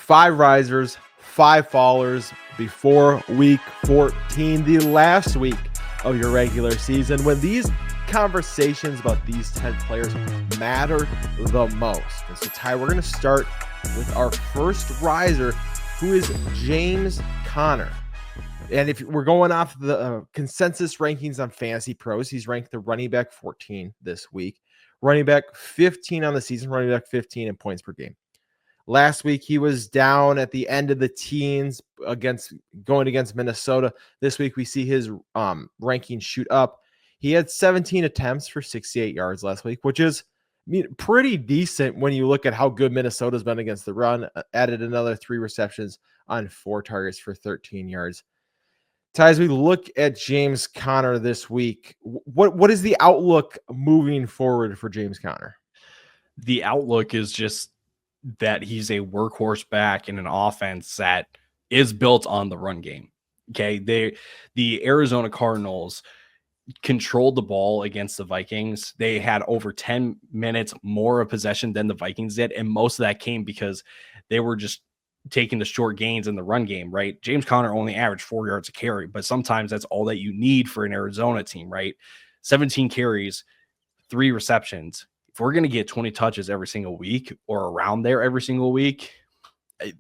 5 risers, 5 fallers before week 14, the last week of your regular season, when these conversations about these 10 players matter the most. And so, Ty, we're going to start with our first riser, who is James Conner. And if we're going off the consensus rankings on Fantasy Pros, he's ranked the running back 14 this week, running back 15 on the season, running back 15 in points per game. Last week, he was down at the end of the teens going against Minnesota. This week, we see his ranking shoot up. He had 17 attempts for 68 yards last week, which is pretty decent when you look at how good Minnesota's been against the run. Added another 3 receptions on 4 targets for 13 yards. Ty, as we look at James Conner this week, what is the outlook moving forward for James Conner? The outlook is just that he's a workhorse back in an offense that is built on the run game. Okay. The Arizona Cardinals controlled the ball against the Vikings. They had over 10 minutes more of possession than the Vikings did. And most of that came because they were just taking the short gains in the run game, right? James Conner only averaged 4 yards a carry, but sometimes that's all that you need for an Arizona team, right? 17 carries, 3 receptions. If we're going to get 20 touches every single week or around there every single week,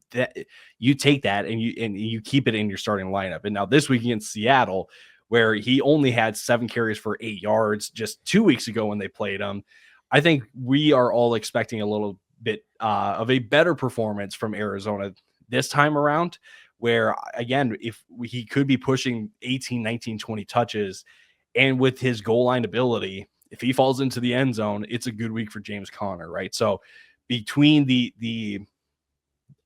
that you take that and you keep it in your starting lineup. And now this week against Seattle, where he only had 7 carries for 8 yards just 2 weeks ago when they played him, I think we are all expecting a little bit of a better performance from Arizona this time around, where, again, if he could be pushing 18, 19, 20 touches, and with his goal line ability, if he falls into the end zone, it's a good week for James Conner, right? So between the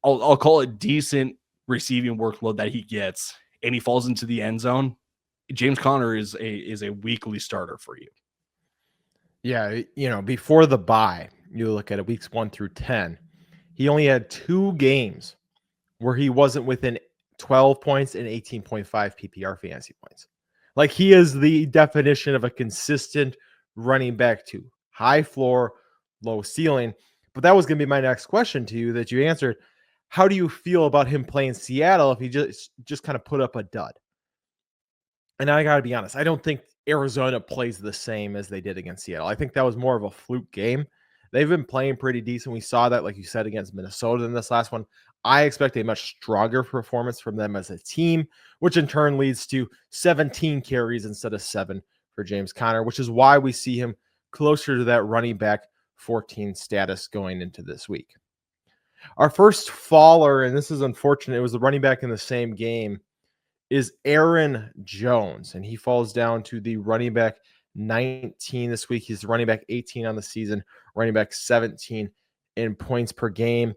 I'll call it decent receiving workload that he gets, and he falls into the end zone, James Conner is a weekly starter for you. Yeah, before the bye, you look at it, weeks 1 through 10, he only had 2 games where he wasn't within 12 points and 18.5 PPR fantasy points. Like, he is the definition of a consistent running back too. High floor, low ceiling. But that was going to be my next question to you that you answered. How do you feel about him playing Seattle if he just kind of put up a dud? And I got to be honest, I don't think Arizona plays the same as they did against Seattle. I think that was more of a fluke game. They've been playing pretty decent. We saw that, like you said, against Minnesota in this last one. I expect a much stronger performance from them as a team, which in turn leads to 17 carries instead of 7 for James Conner, which is why we see him closer to that running back 14 status going into this week. Our first faller, and this is unfortunate, it was the running back in the same game, is Aaron Jones, and he falls down to the running back 19 this week. He's running back 18 on the season, running back 17 in points per game.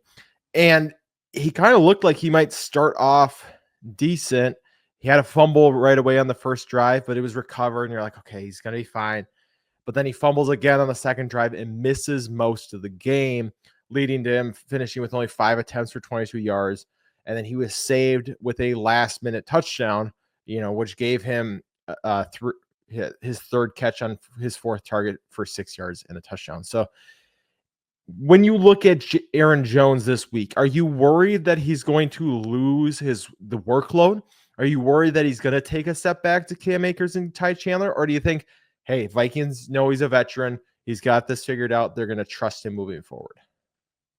And he kind of looked like he might start off decent. He had a fumble right away on the first drive, but it was recovered, and you're like, okay, he's going to be fine. But then he fumbles again on the second drive and misses most of the game, leading to him finishing with only 5 attempts for 22 yards. And then he was saved with a last-minute touchdown, which gave him his third catch on his 4th target for 6 yards and a touchdown. So when you look at Aaron Jones this week, are you worried that he's going to lose the workload? Are you worried that he's going to take a step back to Cam Akers and Ty Chandler? Or do you think, hey, Vikings know he's a veteran, he's got this figured out, they're going to trust him moving forward?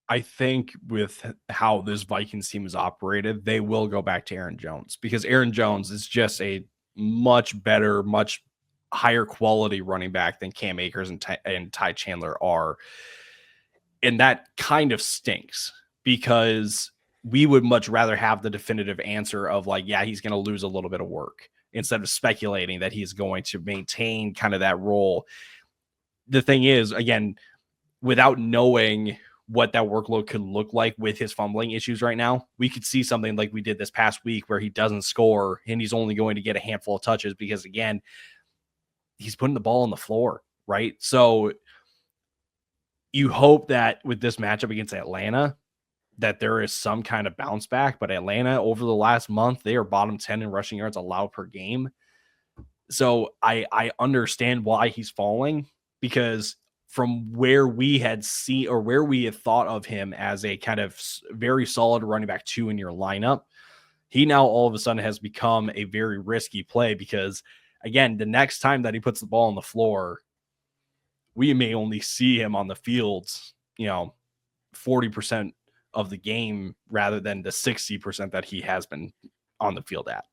I think with how this Vikings team is operated, they will go back to Aaron Jones, because Aaron Jones is just a much better, much higher quality running back than Cam Akers and Ty Chandler are. And that kind of stinks, because we would much rather have the definitive answer of like, yeah, he's going to lose a little bit of work, instead of speculating that he's going to maintain kind of that role. The thing is, again, without knowing what that workload could look like with his fumbling issues right now, we could see something like we did this past week where he doesn't score and he's only going to get a handful of touches because, again, he's putting the ball on the floor, right? So you hope that with this matchup against Atlanta, that there is some kind of bounce back. But Atlanta, over the last month, they are bottom 10 in rushing yards allowed per game. So I understand why he's falling, because from where we had seen or where we had thought of him as a kind of very solid running back 2 in your lineup. He now all of a sudden has become a very risky play because, again, the next time that he puts the ball on the floor, we may only see him on the field, 40% of the game rather than the 60% that he has been on the field at.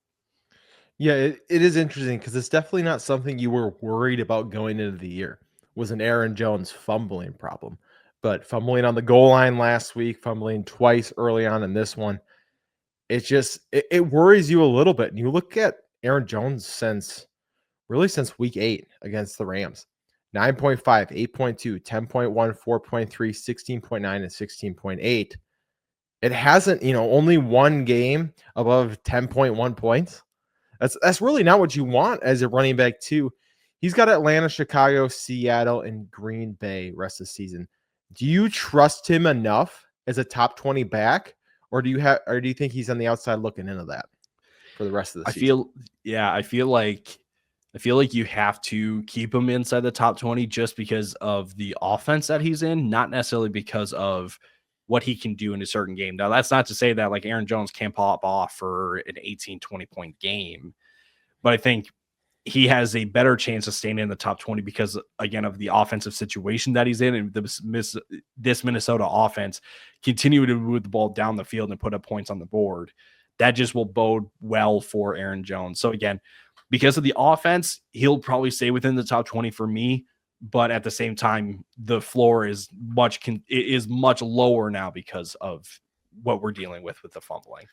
Yeah, it is interesting because it's definitely not something you were worried about going into the year. Was an Aaron Jones fumbling problem, but fumbling on the goal line last week, fumbling twice early on in this one, it worries you a little bit. And you look at Aaron Jones since week 8 against the Rams. 9.5, 8.2, 10.1, 4.3, 16.9, and 16.8. It hasn't, only one game above 10.1 points. That's really not what you want as a running back too. He's got Atlanta, Chicago, Seattle, and Green Bay rest of the season. Do you trust him enough as a top 20 back, or do you think he's on the outside looking into that for the rest of the season? I feel like you have to keep him inside the top 20 just because of the offense that he's in, not necessarily because of what he can do in a certain game. Now, that's not to say that like Aaron Jones can't pop off for an 18, 20-point game, but I think he has a better chance of staying in the top 20 because, again, of the offensive situation that he's in, and this Minnesota offense continue to move the ball down the field and put up points on the board. That just will bode well for Aaron Jones. So, again, because of the offense, he'll probably stay within the top 20 for me. But at the same time, the floor is much lower now because of what we're dealing with the fumbling.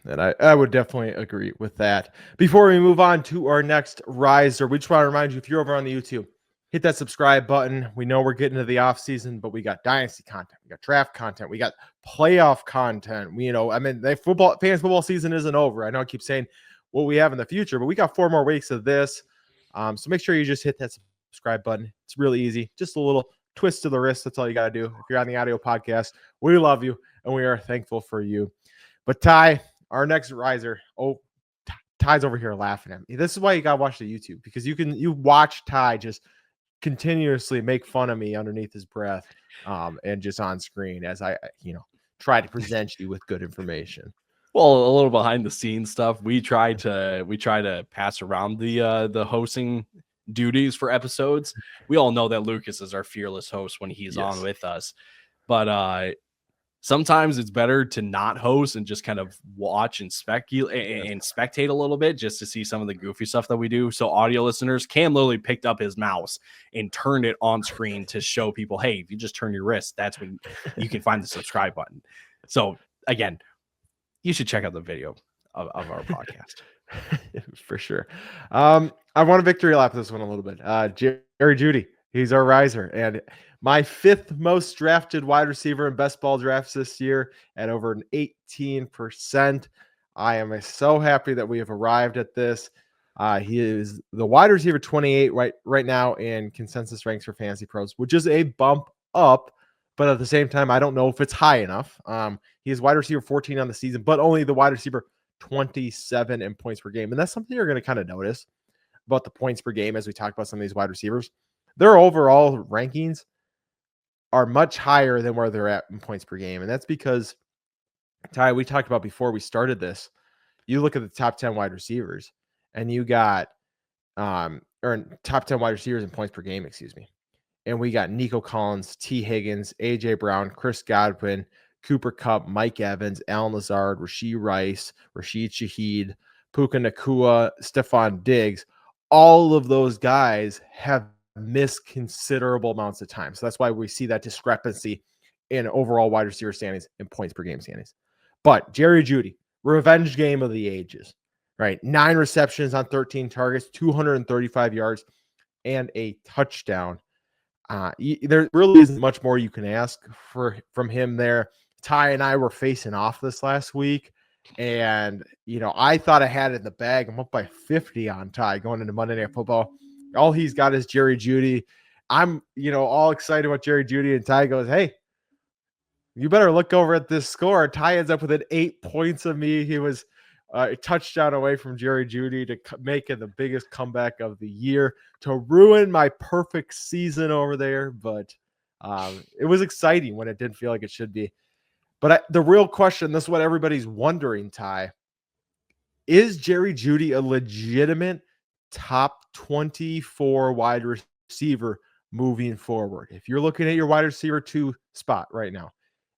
Yeah, and I would definitely agree with that. Before we move on to our next riser, we just want to remind you, if you're over on the YouTube, hit that subscribe button. We know we're getting to the off season, but we got dynasty content, we got draft content, we got playoff content. The fantasy football season isn't over. I know I keep saying what we have in the future, but we got 4 more weeks of this. So make sure you just hit that subscribe button. It's really easy. Just a little twist to the wrist. That's all you got to do. If you're on the audio podcast, we love you and we are thankful for you. But Ty, our next riser. Oh, Ty's over here laughing at me. This is why you got to watch the YouTube, because you watch Ty just continuously make fun of me underneath his breath and just on screen as I try to present you with good information. Well, a little behind the scenes stuff. We try to pass around the hosting duties for episodes. We all know that Lucas is our fearless host when he's on with us, but sometimes it's better to not host and just kind of watch and spectate a little bit just to see some of the goofy stuff that we do. So audio listeners, Cam literally picked up his mouse and turned it on screen to show people, hey, if you just turn your wrist, that's when you can find the subscribe button. So again, you should check out the video of our podcast. For sure. I want a victory lap this one a little bit. Jerry Jeudy, he's our riser, and my 5th most drafted wide receiver in best ball drafts this year at over an 18%. I am so happy that we have arrived at this. He is the wide receiver 28 right now in consensus ranks for Fantasy Pros, which is a bump up, but at the same time, I don't know if it's high enough. He is wide receiver 14 on the season, but only the wide receiver 27 in points per game. And that's something you're going to kind of notice about the points per game as we talk about some of these wide receivers. Their overall rankings are much higher than where they're at in points per game. And that's because, Ty, we talked about before we started this, you look at the top 10 wide receivers and you got, or top 10 wide receivers in points per game, excuse me. And we got Nico Collins, T. Higgins, A.J. Brown, Chris Godwin, Cooper Kupp, Mike Evans, Alan Lazard, Rashee Rice, Rashid Shaheed, Puka Nacua, Stephon Diggs. All of those guys have missed considerable amounts of time. So that's why we see that discrepancy in overall wide receiver standings and points per game standings. But Jerry Jeudy, revenge game of the ages, right? 9 receptions on 13 targets, 235 yards, and a touchdown. There really isn't much more you can ask from him there. Ty and I were facing off this last week, and I thought I had it in the bag. I'm up by 50 on Ty going into Monday Night Football. All he's got is Jerry Jeudy. I'm all excited about Jerry Jeudy, and Ty goes, hey, you better look over at this score. Ty ends up within 8 points of me. He was a touchdown away from Jerry Jeudy to make it the biggest comeback of the year, to ruin my perfect season over there. But it was exciting when it didn't feel like it should be. But the real question, this is what everybody's wondering, Ty, is Jerry Jeudy a legitimate top 24 wide receiver moving forward? If you're looking at your wide receiver 2 spot right now,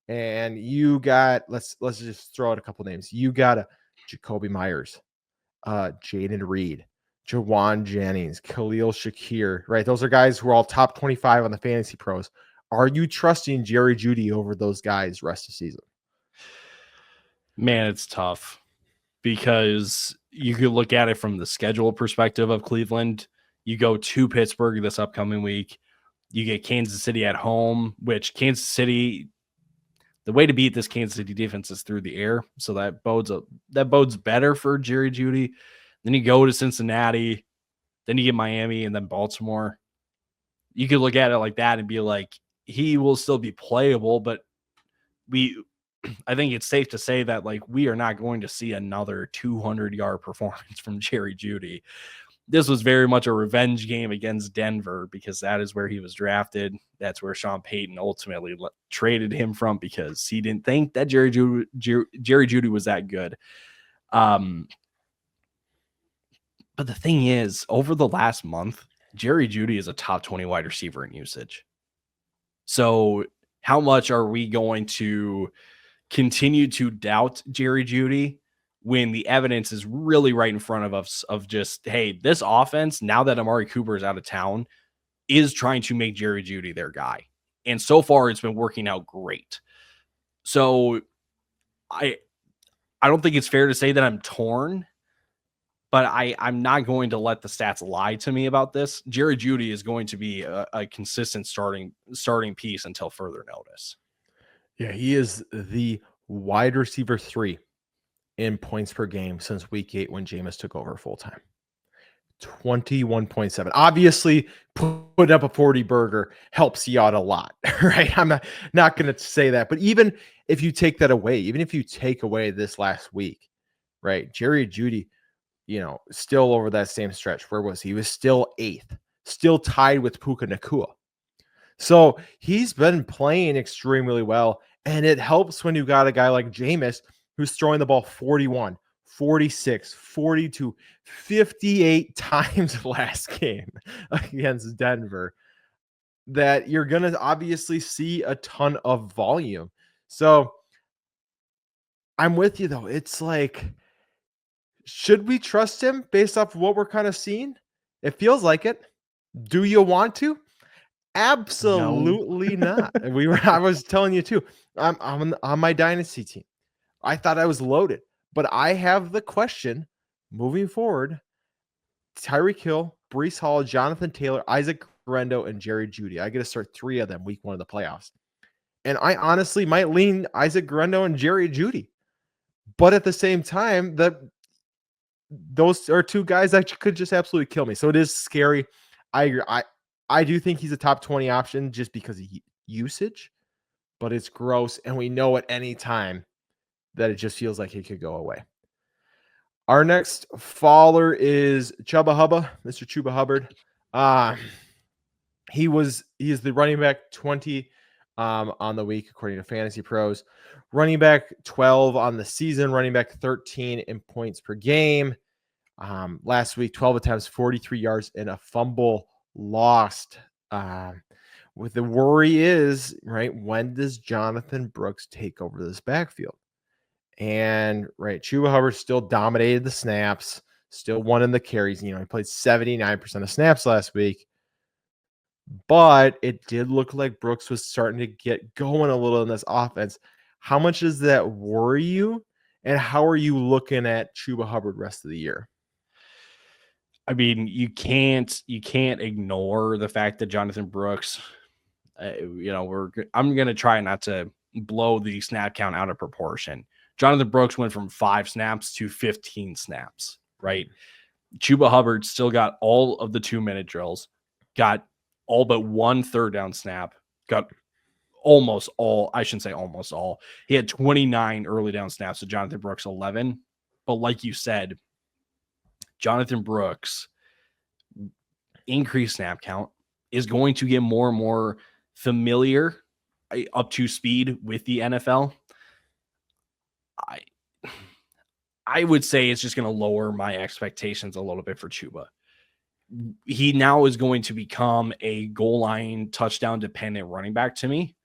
and you got, let's just throw out a couple names. You got a Jacoby Myers, Jaden Reed, Jawan Jennings, Khalil Shakir, right? Those are guys who are all top 25 on the Fantasy Pros. Are you trusting Jerry Jeudy over those guys rest of the season? Man, it's tough because you could look at it from the schedule perspective of Cleveland. You go to Pittsburgh this upcoming week. You get Kansas City at home, which Kansas City, the way to beat this Kansas City defense is through the air. So that bodes better for Jerry Jeudy. Then you go to Cincinnati, then you get Miami, and then Baltimore. You could look at it like that and be like, he will still be playable, but I think it's safe to say that like we are not going to see another 200-yard performance from Jerry Jeudy. This was very much a revenge game against Denver because that is where he was drafted. That's where Sean Payton ultimately traded him from because he didn't think that Jerry Jeudy was that good. But the thing is, over the last month, Jerry Jeudy is a top 20 wide receiver in usage. So how much are we going to continue to doubt Jerry Jeudy when the evidence is really right in front of us of just, hey, this offense, now that Amari Cooper is out of town, is trying to make Jerry Jeudy their guy. And so far it's been working out great. So I don't think it's fair to say that I'm torn, but I'm not going to let the stats lie to me about this. Jerry Jeudy is going to be a consistent starting piece until further notice. Yeah, he is the wide receiver 3 in points per game since week 8 when Jameis took over full time. 21.7. Obviously, putting up a 40 burger helps you out a lot, right? I'm not going to say that, but even if you take that away, even if you take away this last week, right? Jerry Jeudy, still over that same stretch. Where was he? He was still 8th, still tied with Puka Nacua. So he's been playing extremely well, and it helps when you got a guy like Jameis who's throwing the ball 41, 46, 42, 58 times last game against Denver, that you're going to obviously see a ton of volume. So I'm with you, though. It's like, should we trust him based off of what we're kind of seeing? It feels like it. Do you want to? Absolutely not. I was telling you too. I'm on my dynasty team. I thought I was loaded, but I have the question moving forward: Tyreek Hill, Breece Hall, Jonathan Taylor, Isaac Guerendo, and Jerry Jeudy. I get to start 3 of them week 1 of the playoffs, and I honestly might lean Isaac Guerendo and Jerry Jeudy, but at the same time, those are 2 guys that could just absolutely kill me. So it is scary. I agree. I do think he's a top 20 option just because of usage, but it's gross. And we know at any time that it just feels like he could go away. Our next faller is Chubba Hubbard, Mr. Chubba Hubbard. He is the running back 20 on the week, according to Fantasy Pros. Running back 12 on the season, running back 13 in points per game. Last week, 12 attempts, 43 yards, and a fumble lost. With the worry is, right, when does Jonathan Brooks take over this backfield? And right, Chubba Hubbard still dominated the snaps, still won in the carries. He played 79% of snaps last week, but it did look like Brooks was starting to get going a little in this offense. How much does that worry you? And how are you looking at Chubba Hubbard rest of the year? I mean, you can't ignore the fact that Jonathan Brooks, I'm going to try not to blow the snap count out of proportion. Jonathan Brooks went from 5 snaps to 15 snaps, right? Chubba Hubbard still got all of the 2-minute drills, got all but 1 third down snap, got I shouldn't say almost all. He had 29 early down snaps, so Jonathan Brooks 11. But like you said, Jonathan Brooks, increased snap count, is going to get more and more familiar, up to speed with the NFL. I would say it's just going to lower my expectations a little bit for Chubba. He now is going to become a goal line touchdown dependent running back to me.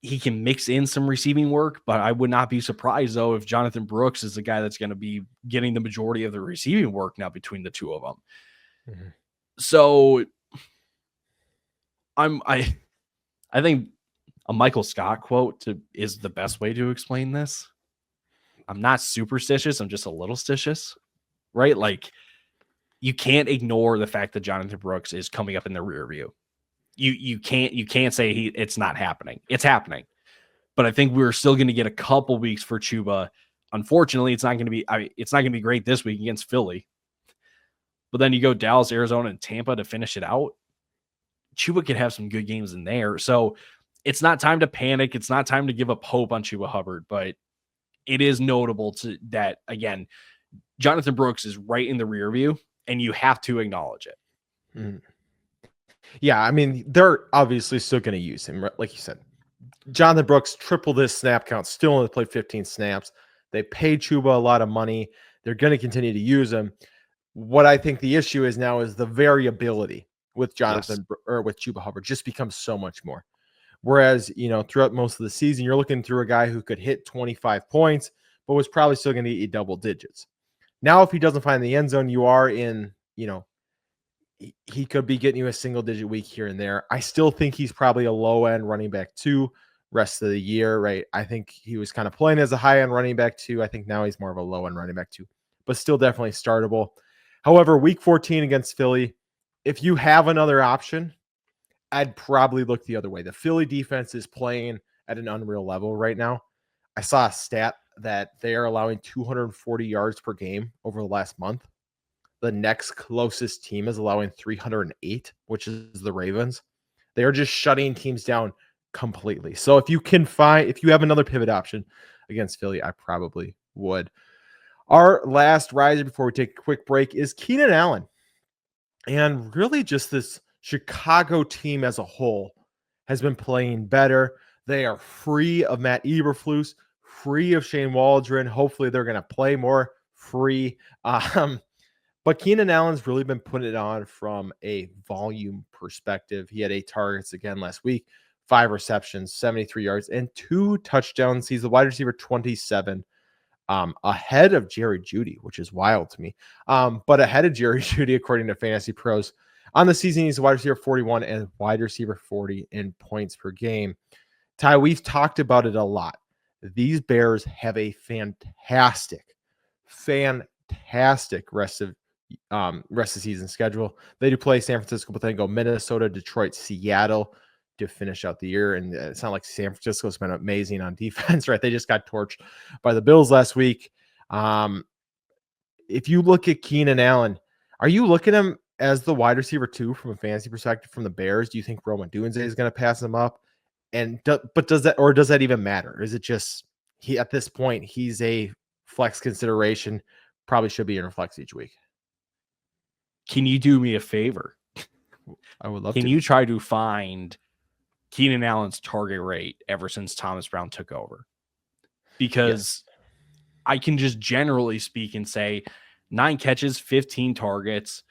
He can mix in some receiving work, but I would not be surprised though if Jonathan Brooks is the guy that's going to be getting the majority of the receiving work now between the two of them. Mm-hmm. So I think a Michael Scott quote is the best way to explain this. I'm not superstitious. I'm just a little stitious, right? Like, you can't ignore the fact that Jonathan Brooks is coming up in the rear view. You can't say it's not happening. It's happening. But I think we're still going to get a couple weeks for Chubba. Unfortunately, it's not going to be great this week against Philly. But then you go Dallas, Arizona, and Tampa to finish it out. Chubba could have some good games in there. So it's not time to panic. It's not time to give up hope on Chubba Hubbard, but it is notable that, again, Jonathan Brooks is right in the rear view, and you have to acknowledge it. Mm. Yeah, I mean, they're obviously still going to use him. Like you said, Jonathan Brooks tripled his snap count, still only played 15 snaps. They paid Chubba a lot of money. They're going to continue to use him. What I think the issue is now is the variability with Jonathan or with Chubba Hubbard just becomes so much more. Whereas, throughout most of the season, you're looking through a guy who could hit 25 points, but was probably still going to eat double digits. Now, if he doesn't find the end zone, you are in, he could be getting you a single digit week here and there. I still think he's probably a low end running back 2 rest of the year, right? I think he was kind of playing as a high end running back 2. I think now he's more of a low end running back 2, but still definitely startable. However, week 14 against Philly, if you have another option, I'd probably look the other way. The Philly defense is playing at an unreal level right now. I saw a stat that they are allowing 240 yards per game over the last month. The next closest team is allowing 308, which is the Ravens. They are just shutting teams down completely. So if you have another pivot option against Philly, I probably would. Our last riser before we take a quick break is Keenan Allen. And really just this Chicago team as a whole has been playing better. They are free of Matt Eberflus, free of Shane Waldron. Hopefully they're going to play more free. But Keenan Allen's really been putting it on from a volume perspective. He had 8 targets again last week, 5 receptions, 73 yards, and 2 touchdowns. He's the wide receiver 27, ahead of Jerry Jeudy, which is wild to me. But ahead of Jerry Jeudy, according to Fantasy Pros. On the season, he's a wide receiver 41 and wide receiver 40 in points per game. Ty, we've talked about it a lot. These Bears have a fantastic rest of season schedule. They do play San Francisco, but then go Minnesota, Detroit, Seattle to finish out the year. And it's not like San Francisco's been amazing on defense, right? They just got torched by the Bills last week. If you look at Keenan Allen, are you looking at him as the wide receiver 2 from a fantasy perspective from the Bears? Do you think Rome Odunze is going to pass him up? And does that even matter? Is it just at this point he's a flex consideration? Probably should be in a flex each week. Can you do me a favor? I would love to. Can you try to find Keenan Allen's target rate ever since Thomas Brown took over? Because I can just generally speak and say 9 catches, 15 targets,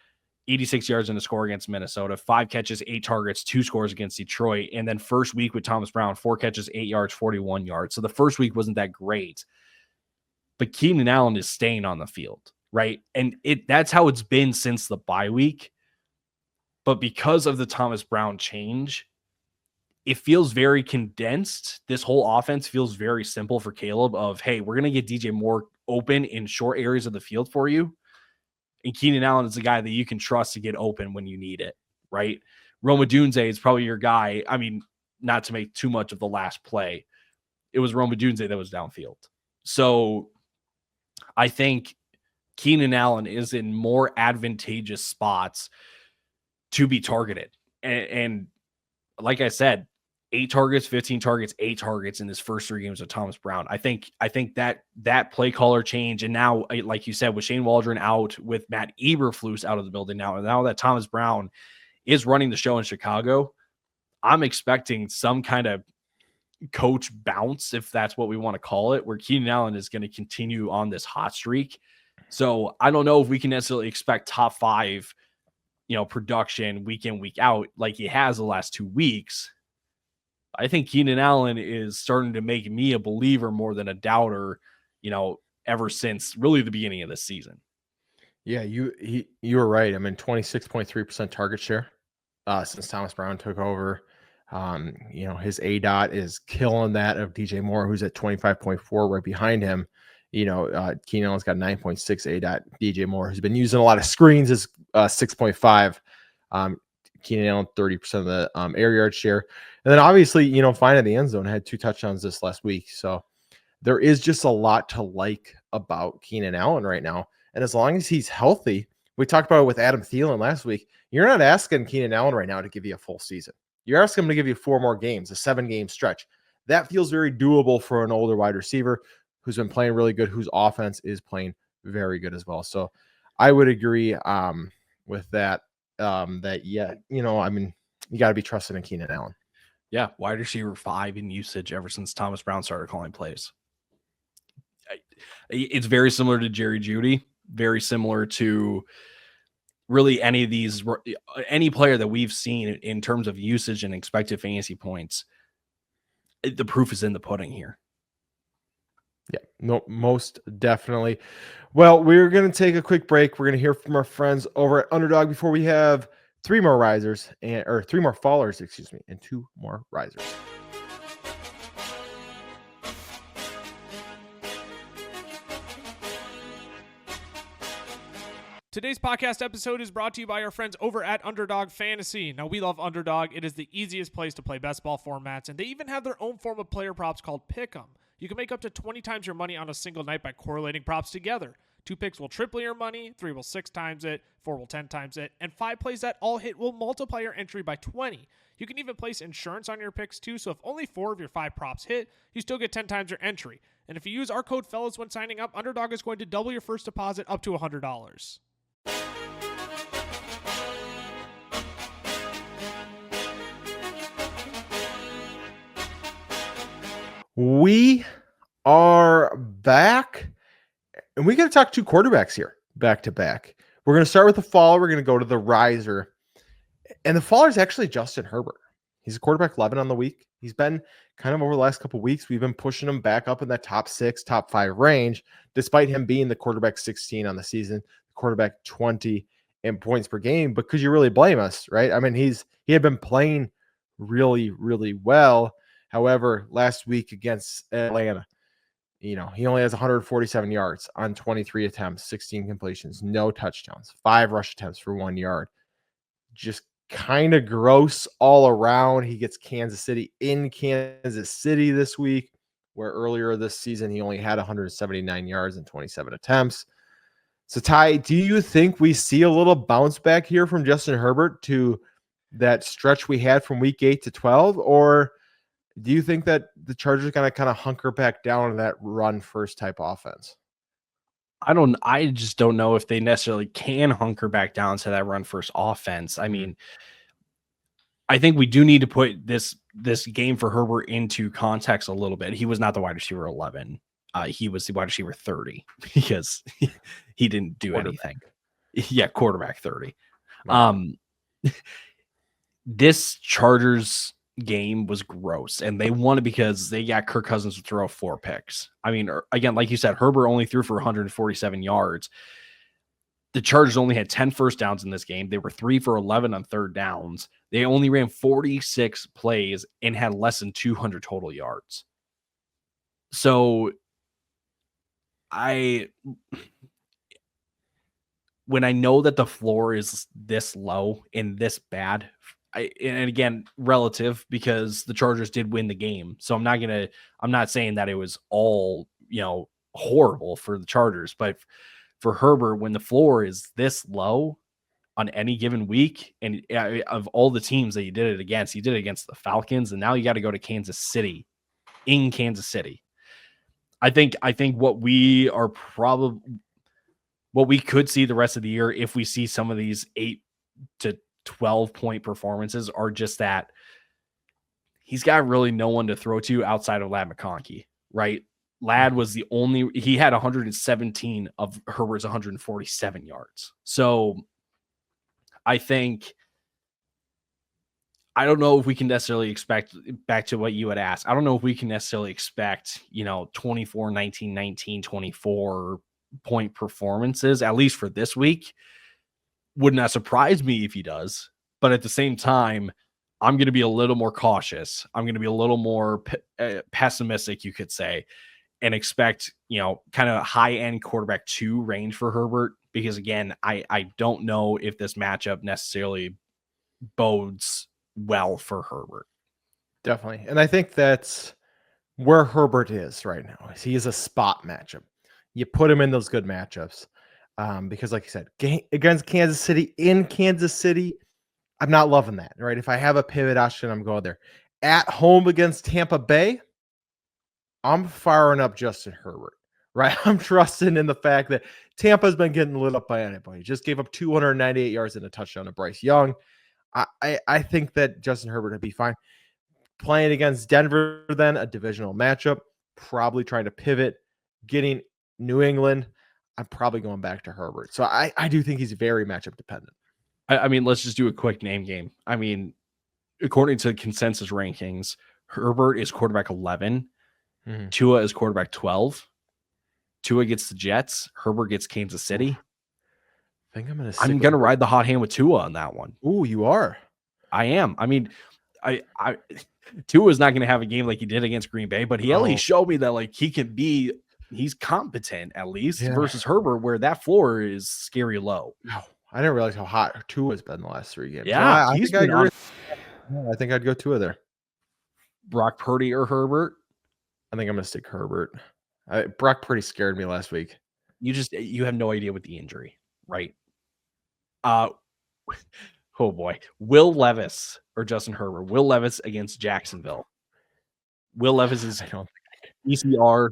86 yards in a score against Minnesota, 5 catches, 8 targets, 2 scores against Detroit. And then first week with Thomas Brown, 4 catches, 8 yards, 41 yards. So the first week wasn't that great. But Keenan Allen is staying on the field, right? And that's how it's been since the bye week. But because of the Thomas Brown change, it feels very condensed. This whole offense feels very simple for Caleb of, hey, we're going to get DJ Moore open in short areas of the field for you. And Keenan Allen is the guy that you can trust to get open when you need it, right? Rome Odunze is probably your guy. I mean, not to make too much of the last play. It was Rome Odunze that was downfield. So I think Keenan Allen is in more advantageous spots to be targeted. And like I said, 8 targets, 15 targets, 8 targets in his first 3 games with Thomas Brown. I think that play caller change, and now, like you said, with Shane Waldron out, with Matt Eberflus out of the building now, and now that Thomas Brown is running the show in Chicago, I'm expecting some kind of coach bounce, if that's what we want to call it, where Keenan Allen is going to continue on this hot streak. So I don't know if we can necessarily expect top 5, production week in, week out like he has the last 2 weeks. I think Keenan Allen is starting to make me a believer more than a doubter, ever since really the beginning of this season. Yeah, you were right. I mean, 26.3% target share since Thomas Brown took over. His ADOT is killing that of DJ Moore, who's at 25.4 right behind him. Keenan Allen's got 9.6 ADOT. DJ Moore, who's been using a lot of screens, is 6.5. Keenan Allen, 30% of the air yard share. And then obviously, finding the end zone, had 2 touchdowns this last week. So there is just a lot to like about Keenan Allen right now. And as long as he's healthy, we talked about it with Adam Thielen last week. You're not asking Keenan Allen right now to give you a full season. You're asking him to give you 4 more games, a 7-game stretch. That feels very doable for an older wide receiver who's been playing really good, whose offense is playing very good as well. So I would agree with that. You got to be trusted in Keenan Allen. Yeah, wide receiver 5 in usage ever since Thomas Brown started calling plays. It's very similar to Jerry Jeudy, very similar to really any player that we've seen in terms of usage and expected fantasy points. The proof is in the pudding here. Yeah, no, most definitely. Well, we're going to take a quick break. We're going to hear from our friends over at Underdog before we have 3 more risers or 3 more fallers, and 2 more risers. Today's podcast episode is brought to you by our friends over at Underdog Fantasy. Now, we love Underdog. It is the easiest place to play best ball formats, and they even have their own form of player props called Pick'em. You can make up to 20 times your money on a single night by correlating props together. 2 picks will triple your money, 3 will 6 times it, 4 will 10 times it, and 5 plays that all hit will multiply your entry by 20. You can even place insurance on your picks too, so if only 4 of your 5 props hit, you still get 10 times your entry. And if you use our code FELLAS when signing up, Underdog is going to double your first deposit up to $100. We are back, and we got to talk 2 quarterbacks here back to back. We're going to start with the fall. We're going to go to the riser, and the faller is actually Justin Herbert. He's a quarterback 11 on the week. He's been kind of over the last couple of weeks. We've been pushing him back up in that top 6, top 5 range, despite him being the quarterback 16 on the season, quarterback 20 in points per game. But could you really blame us, right? I mean, he had been playing really, really well. However, last week against Atlanta, he only has 147 yards on 23 attempts, 16 completions, no touchdowns, 5 rush attempts for 1 yard. Just kind of gross all around. He gets Kansas City in Kansas City this week, where earlier this season he only had 179 yards and 27 attempts. So, Ty, do you think we see a little bounce back here from Justin Herbert to that stretch we had from week 8 to 12, or do you think that the Chargers are going to kind of hunker back down to that run first type offense? I just don't know if they necessarily can hunker back down to that run first offense. I mean, I think we do need to put this game for Herbert into context a little bit. He was not the wide receiver 11. He was the wide receiver 30 because he didn't do anything. Yeah, quarterback 30. Wow. This Chargers game was gross, and they won it because they got Kirk Cousins to throw 4 picks. I mean, again, like you said, Herbert only threw for 147 yards. The Chargers only had 10 first downs in this game. They were 3 for 11 on third downs. They only ran 46 plays and had less than 200 total yards. So when I know that the floor is this low and this bad, and again, relative, because the Chargers did win the game. So I'm not saying that it was all, horrible for the Chargers, but for Herbert, when the floor is this low, on any given week. And of all the teams that you did it against the Falcons, and now you got to go to Kansas City in Kansas City. I think what we could see the rest of the year, if we see some of these 8 to 12 point performances, are just that he's got really no one to throw to outside of Ladd McConkey, right? Ladd was he had 117 of Herbert's 147 yards. So I don't know if we can necessarily expect, back to what you had asked, I don't know if we can necessarily expect, 24, 19, 19, 24 point performances, at least for this week. Would not surprise me if he does. But at the same time, I'm going to be a little more cautious. I'm going to be a little more pessimistic, you could say, and expect, kind of high-end quarterback 2 range for Herbert. Because again, I don't know if this matchup necessarily bodes well for Herbert. Definitely. And I think that's where Herbert is right now. He is a spot matchup. You put him in those good matchups. Because like you said, against Kansas City, in Kansas City, I'm not loving that, right? If I have a pivot option, I'm going there. At home against Tampa Bay, I'm firing up Justin Herbert, right? I'm trusting in the fact that Tampa's been getting lit up by anybody. Just gave up 298 yards and a touchdown to Bryce Young. I think that Justin Herbert would be fine. Playing against Denver, then a divisional matchup, probably trying to pivot, getting New England. I'm probably going back to Herbert. So I do think he's very matchup dependent. I mean, let's just do a quick name game. I mean, according to consensus rankings, Herbert is quarterback 11. Mm-hmm. Tua is quarterback 12. Tua gets the Jets. Herbert gets Kansas City. I think I'm gonna ride the hot hand with Tua on that one. Ooh, you are. I am. I mean, Tua is not going to have a game like he did against Green Bay, but he at least showed me that like he's competent at least versus Herbert, where that floor is scary low. Oh, I didn't realize how hot Tua has been the last 3 games. Yeah, I think I agree. I think I'd go Tua there. Brock Purdy or Herbert? I think I'm gonna stick Herbert. Brock Purdy scared me last week. You have no idea with the injury, right? Oh boy, Will Levis or Justin Herbert. Will Levis against Jacksonville. Will Levis is ECR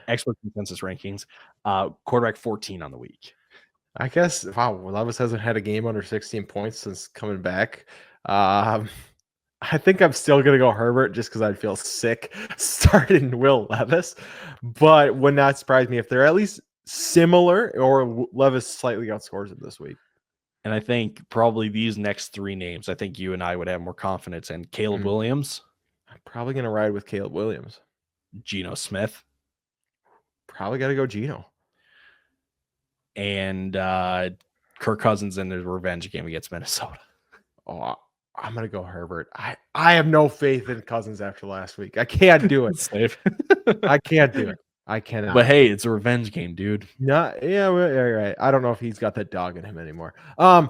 expert consensus rankings, quarterback 14 on the week. I guess Levis hasn't had a game under 16 points since coming back. I think I'm still gonna go Herbert just because I'd feel sick starting Will Levis, but would not surprise me if they're at least similar or Levis slightly outscores him this week. And I think probably these next 3 names, I think you and I would have more confidence in. Caleb Williams. I'm probably going to ride with Caleb Williams. Geno Smith. Probably got to go Geno. And Kirk Cousins in his revenge game against Minnesota. Oh, I'm going to go Herbert. I have no faith in Cousins after last week. I can't do it. I can't do it. I cannot. But hey, it's a revenge game, dude. Yeah, you're right. I don't know if he's got that dog in him anymore. All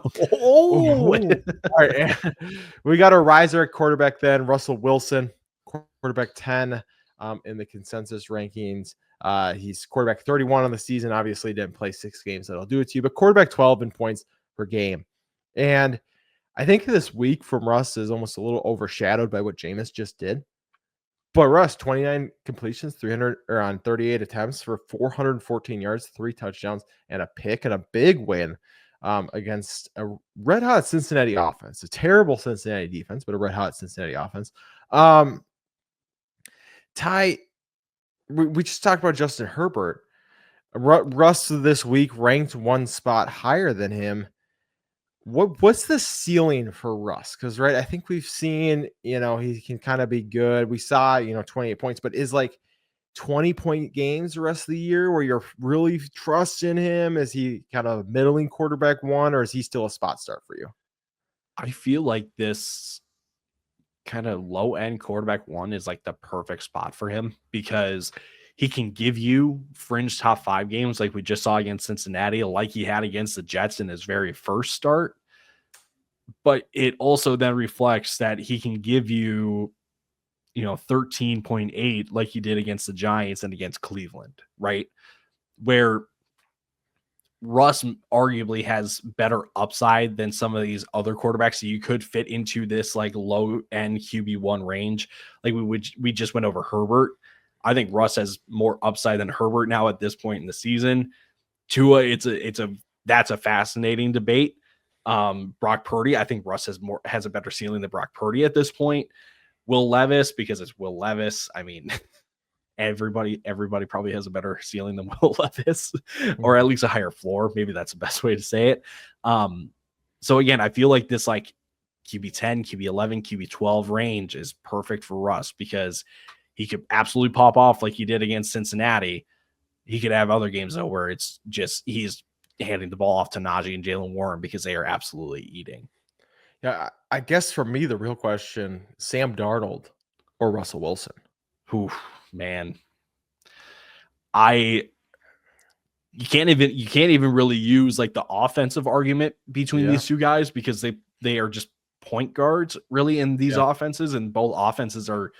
right. We got a riser at quarterback then. Russell Wilson, quarterback 10 in the consensus rankings. He's quarterback 31 on the season. Obviously didn't play 6 games. That'll do it to you. But quarterback 12 in points per game. And I think this week from Russ is almost a little overshadowed by what Jameis just did. But Russ, 29 completions, 38 attempts for 414 yards, 3 touchdowns, and a pick, and a big win against a red-hot Cincinnati offense. A terrible Cincinnati defense, but a red-hot Cincinnati offense. Ty, we just talked about Justin Herbert. Russ this week ranked 1 spot higher than him. What's the ceiling for Russ? Because, right, I think we've seen, he can kind of be good. We saw, 28 points, but is like 20-point games the rest of the year where you're really trusting him? Is he kind of middling quarterback 1, or is he still a spot start for you? I feel like this kind of low-end quarterback 1 is like the perfect spot for him because he can give you fringe top 5 games like we just saw against Cincinnati, like he had against the Jets in his very first start. But it also then reflects that he can give you, 13.8 like he did against the Giants and against Cleveland, right? Where Russ arguably has better upside than some of these other quarterbacks that you could fit into this like low end QB1 range. Like we just went over Herbert. I think Russ has more upside than Herbert now at this point in the season. Tua, that's a fascinating debate. Brock Purdy, I think Russ has a better ceiling than Brock Purdy at this point. Will Levis, because it's Will Levis. I mean, everybody probably has a better ceiling than Will Levis, or at least a higher floor. Maybe that's the best way to say it. So again, I feel like this like QB10, QB11, QB12 range is perfect for Russ because he could absolutely pop off like he did against Cincinnati. He could have other games though where it's just he's handing the ball off to Najee and Jalen Warren because they are absolutely eating. Yeah, I guess for me the real question: Sam Darnold or Russell Wilson? Oof, man, you can't even really use like the offensive argument between these two guys because they are just point guards really in these offenses, and both offenses are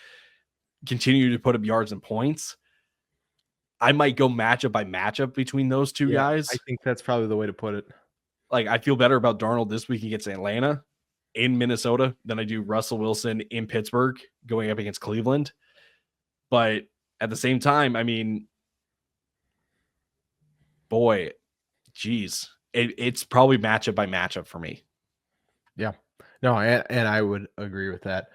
continue to put up yards and points. I might go matchup by matchup between those two guys. I think that's probably the way to put it. Like, I feel better about Darnold this week against Atlanta in Minnesota than I do Russell Wilson in Pittsburgh going up against Cleveland. But at the same time, I mean, boy, geez, it's probably matchup by matchup for me. Yeah, no, and I would agree with that.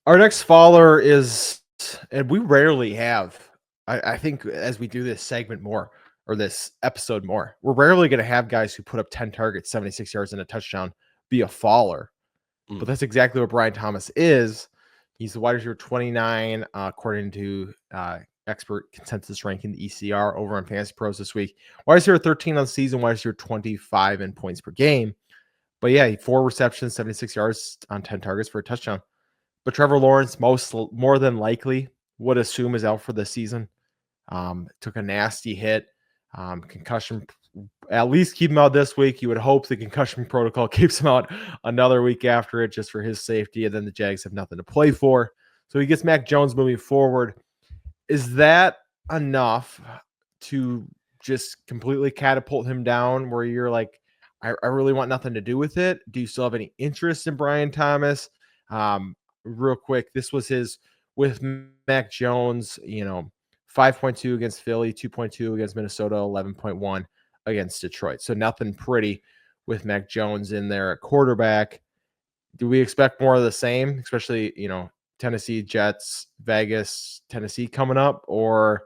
Our next faller is, and we rarely have, I think as we do this segment more, or this episode more, we're rarely going to have guys who put up 10 targets, 76 yards and a touchdown be a faller. But that's exactly what Brian Thomas is. He's the wide receiver 29, according to expert consensus ranking, the ECR, over on Fantasy Pros this week. Wide receiver 13 on the season, wide receiver 25 in points per game. But yeah, 4 receptions, 76 yards on 10 targets for a touchdown. But Trevor Lawrence, more than likely, would assume is out for the season. Took a nasty hit. Concussion, at least keep him out this week. You would hope the concussion protocol keeps him out another week after it just for his safety. And then the Jags have nothing to play for. So he gets Mac Jones moving forward. Is that enough to just completely catapult him down where you're like, I really want nothing to do with it? Do you still have any interest in Brian Thomas? Real quick, this was his with Mac Jones, 5.2 against Philly, 2.2 against Minnesota, 11.1 against Detroit. So nothing pretty with Mac Jones in there at quarterback. Do we expect more of the same, especially, Tennessee, Jets, Vegas, Tennessee coming up? Or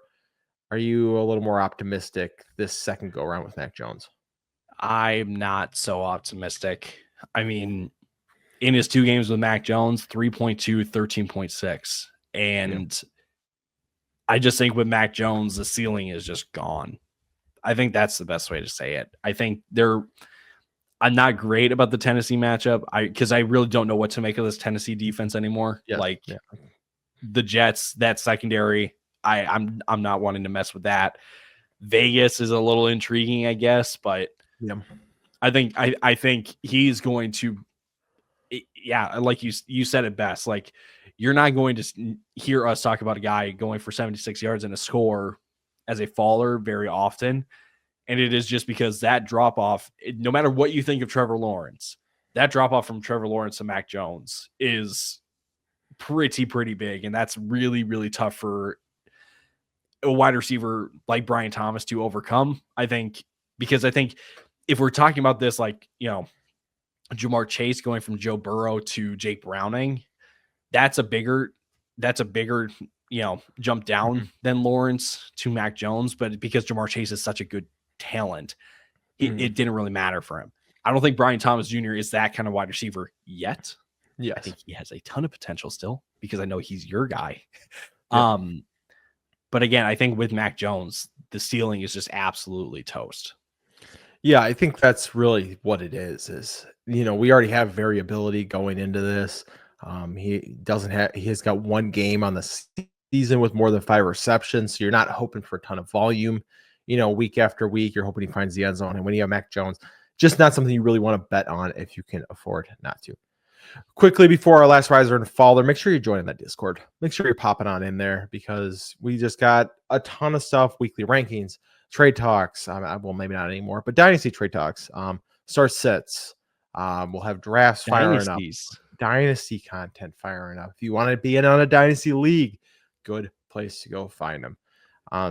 are you a little more optimistic this second go around with Mac Jones? I'm not so optimistic. I mean, in his 2 games with Mac Jones, 3.2, 13.6. And I just think with Mac Jones, the ceiling is just gone. I think that's the best way to say it. I think I'm not great about the Tennessee matchup because I really don't know what to make of this Tennessee defense anymore. The Jets, that secondary, I'm not wanting to mess with that. Vegas is a little intriguing, I guess, but I think he's going to, like you said it best. Like, you're not going to hear us talk about a guy going for 76 yards and a score as a faller very often. And it is just because that drop off, no matter what you think of Trevor Lawrence, that drop off from Trevor Lawrence to Mac Jones is pretty big. And that's really, really tough for a wide receiver like Brian Thomas to overcome. I think if we're talking about this, like, Jamar Chase going from Joe Burrow to Jake Browning, that's a bigger, jump down than Lawrence to Mac Jones. But because Jamar Chase is such a good talent, it didn't really matter for him. I don't think Brian Thomas Jr. is that kind of wide receiver yet. Yes. I think he has a ton of potential still because I know he's your guy. But again, I think with Mac Jones, the ceiling is just absolutely toast. Yeah, I think that's really what it is, we already have variability going into this. He has got 1 game on the season with more than 5 receptions. So you're not hoping for a ton of volume, week after week. You're hoping he finds the end zone. And when you have Mac Jones, just not something you really want to bet on if you can afford not to. Quickly before our last riser and faller, make sure you're joining that Discord. Make sure you're popping on in there because we just got a ton of stuff, weekly rankings, trade talks. Well, maybe not anymore, but dynasty trade talks, start sets. We'll have drafts firing up, dynasty content firing up. If you want to be in on a dynasty league, good place to go find them.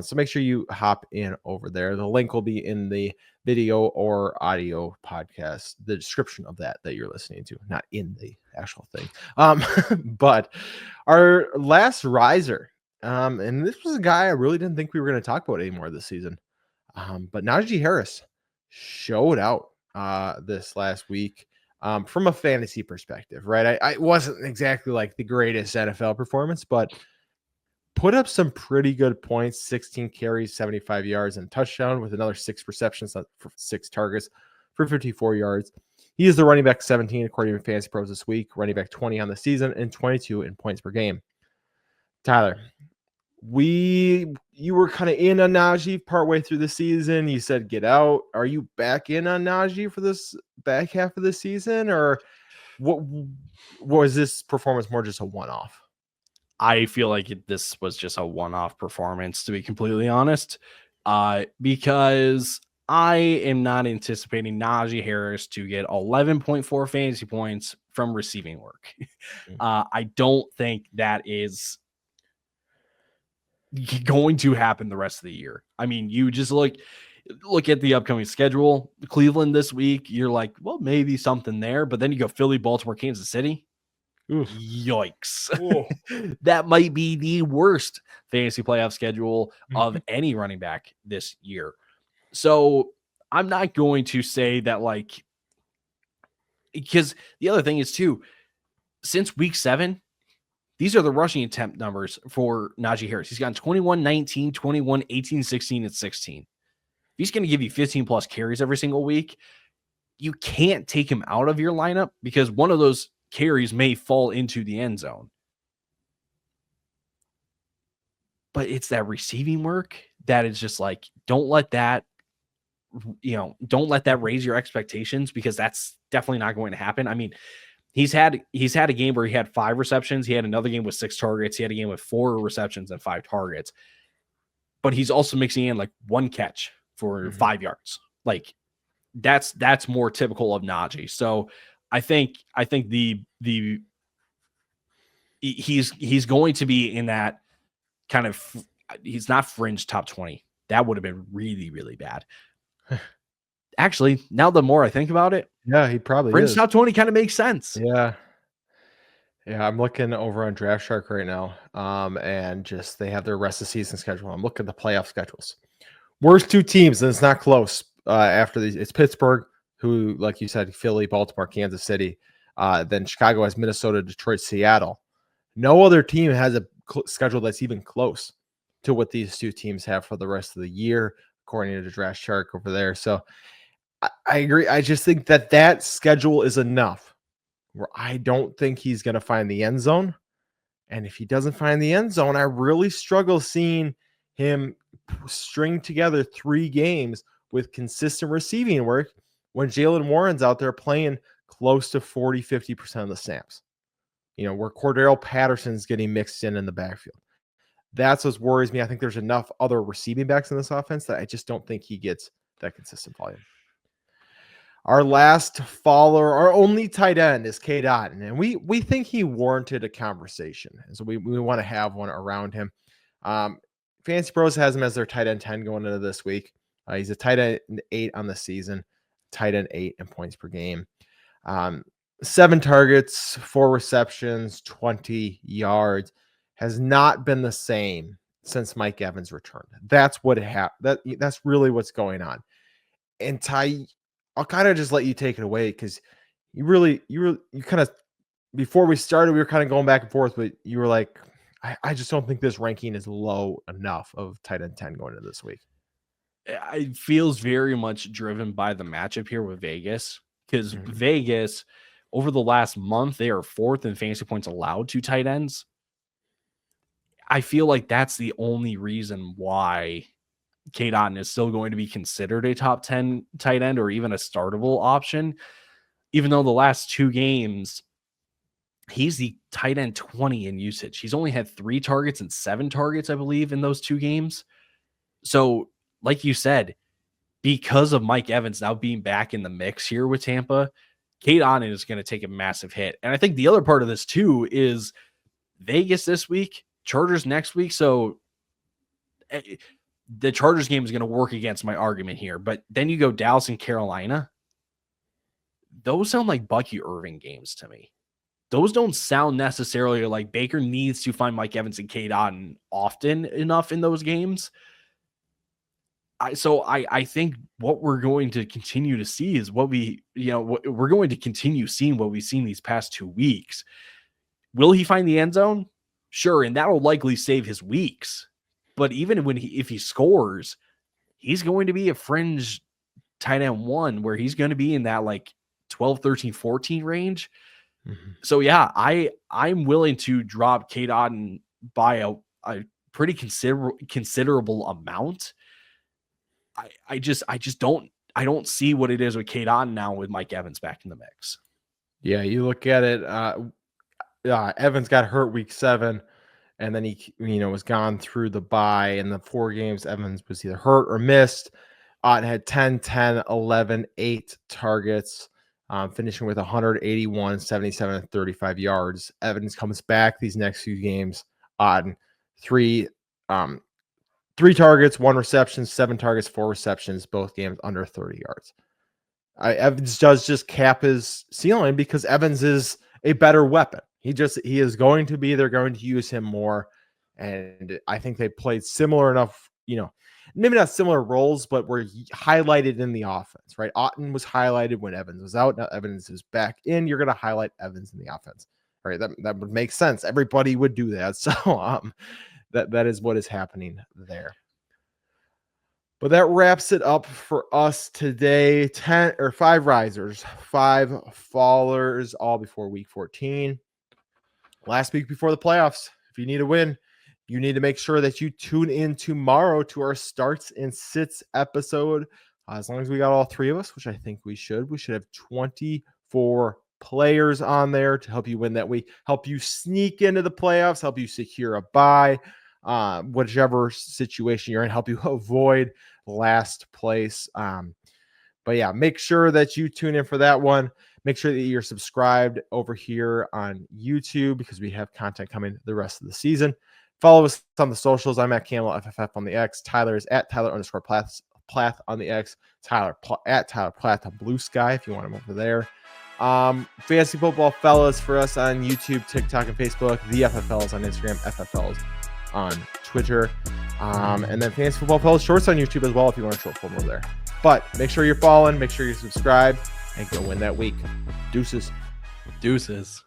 So make sure you hop in over there. The link will be in the video or audio podcast, the description of that you're listening to, not in the actual thing. But our last riser, and this was a guy I really didn't think we were going to talk about anymore this season. But Najee Harris showed out this last week from a fantasy perspective, right? I wasn't exactly like the greatest NFL performance, but put up some pretty good points, 16 carries, 75 yards, and touchdown with another 6 receptions for 6 targets for 54 yards. He is the running back 17 according to Fantasy Pros this week, running back 20 on the season, and 22 in points per game. Tyler, you were kind of in on Najee partway through the season. You said get out. Are you back in on Najee for this back half of the season, or what was this performance more just a one-off? I feel like this was just a one-off performance, to be completely honest, because I am not anticipating Najee Harris to get 11.4 fantasy points from receiving work. I don't think that is going to happen the rest of the year. I mean, you just look at the upcoming schedule. Cleveland this week, you're like, well, maybe something there, but then you go Philly, Baltimore, Kansas City. Oof. Yikes. That might be the worst fantasy playoff schedule of any running back this year. So I'm not going to say that, like, because the other thing is too, since week 7, these are the rushing attempt numbers for Najee Harris. He's gotten 21, 19, 21, 18, 16, and 16. If he's going to give you 15 plus carries every single week, you can't take him out of your lineup because one of those carries may fall into the end zone. But it's that receiving work that is just like, don't let that raise your expectations, because that's definitely not going to happen. I mean, he's had a game where he had 5 receptions. He had another game with 6 targets. He had a game with 4 receptions and 5 targets. But he's also mixing in like 1 catch for 5 yards. Like that's more typical of Najee. So I think he's going to be in that kind of, he's not fringe top 20. That would have been really, really bad. Actually, now the more I think about it, yeah, he probably fringe is. top 20 kind of makes sense. Yeah, I'm looking over on Draft Shark right now, and just they have their rest of season schedule. I'm looking at the playoff schedules. Worst 2 teams, and it's not close. After these, it's Pittsburgh, who, like you said, Philly, Baltimore, Kansas City. Then Chicago has Minnesota, Detroit, Seattle. No other team has a schedule that's even close to what these 2 teams have for the rest of the year, according to the Draft Shark over there. So I agree. I just think that schedule is enough where I don't think he's going to find the end zone. And if he doesn't find the end zone, I really struggle seeing him string together 3 games with consistent receiving work when Jalen Warren's out there playing close to 40, 50% of the snaps, where Cordero Patterson's getting mixed in the backfield. That's what worries me. I think there's enough other receiving backs in this offense that I just don't think he gets that consistent volume. Our last follower, our only tight end, is Cade Otton, and we think he warranted a conversation, and so we want to have one around him. Fantasy Pros has him as their tight end 10 going into this week. He's a tight end 8 on the season, tight end 8 in points per game. 7 targets, 4 receptions, 20 yards. Has not been the same since Mike Evans returned. That's what that's really what's going on. And Ty, I'll kind of just let you take it away, because you kind of, before we started, we were kind of going back and forth, but you were like, I just don't think this ranking is low enough of tight end 10 going into this week. It feels very much driven by the matchup here with Vegas, because Vegas, over the last month, they are 4th in fantasy points allowed to tight ends. I feel like that's the only reason why Cade Otton is still going to be considered a top 10 tight end or even a startable option, even though the last 2 games he's the tight end 20 in usage. He's only had 3 targets and 7 targets, I believe, in those 2 games. So, like you said, because of Mike Evans now being back in the mix here with Tampa, Cade Otton is going to take a massive hit. And I think the other part of this too is Vegas this week, Chargers next week. So the Chargers game is going to work against my argument here. But then you go Dallas and Carolina. Those sound like Bucky Irving games to me. Those don't sound necessarily like Baker needs to find Mike Evans and Cade Otton often enough in those games. So I think what we're going to continue to see is what we're going to continue seeing what we've seen these past 2 weeks. Will he find the end zone? Sure. And that'll likely save his weeks. But even if he scores, he's going to be a fringe tight end 1 where he's going to be in that like 12, 13, 14 range. Mm-hmm. So yeah, I'm willing to drop Cade Otton by a pretty considerable amount. I just don't see what it is with Cade Otton now with Mike Evans back in the mix. Yeah, you look at it. Evans got hurt week 7, and then he was gone through the bye. In the 4 games, Evans was either hurt or missed. Otton had 10, 10, 11, 8 targets, finishing with 181, 77, and 35 yards. Evans comes back these next few games. Otton 3 targets, 1 reception, 7 targets, 4 receptions, both games under 30 yards. Evans does just cap his ceiling because Evans is a better weapon. He is going to be, they're going to use him more. And I think they played similar enough, maybe not similar roles, but were highlighted in the offense, right? Otton was highlighted when Evans was out. Now Evans is back in. You're going to highlight Evans in the offense, right? That would make sense. Everybody would do that. So, that is what is happening there. But that wraps it up for us today. 5 risers, 5 fallers, all before week 14. Last week before the playoffs. If you need a win, you need to make sure that you tune in tomorrow to our starts and sits episode. As long as we got all 3 of us, which I think we should have 24 players on there to help you win that week, help you sneak into the playoffs, help you secure a bye, whichever situation you're in, help you avoid last place. But yeah, make sure that you tune in for that one. Make sure that you're subscribed over here on YouTube because we have content coming the rest of the season. Follow us on the socials. I'm at Campbell FFF on the X. Tyler is at Tyler_Plath on the X. At Tyler Plath on Blue Sky if you want him over there. Fantasy Football Fellas for us on YouTube, TikTok, and Facebook. The FFLs on Instagram, FFLs on Twitter. And then Fantasy Football Fellas Shorts on YouTube as well if you want a short form over there. But make sure you're following, make sure you're subscribed, and go win that week. Deuces. Deuces.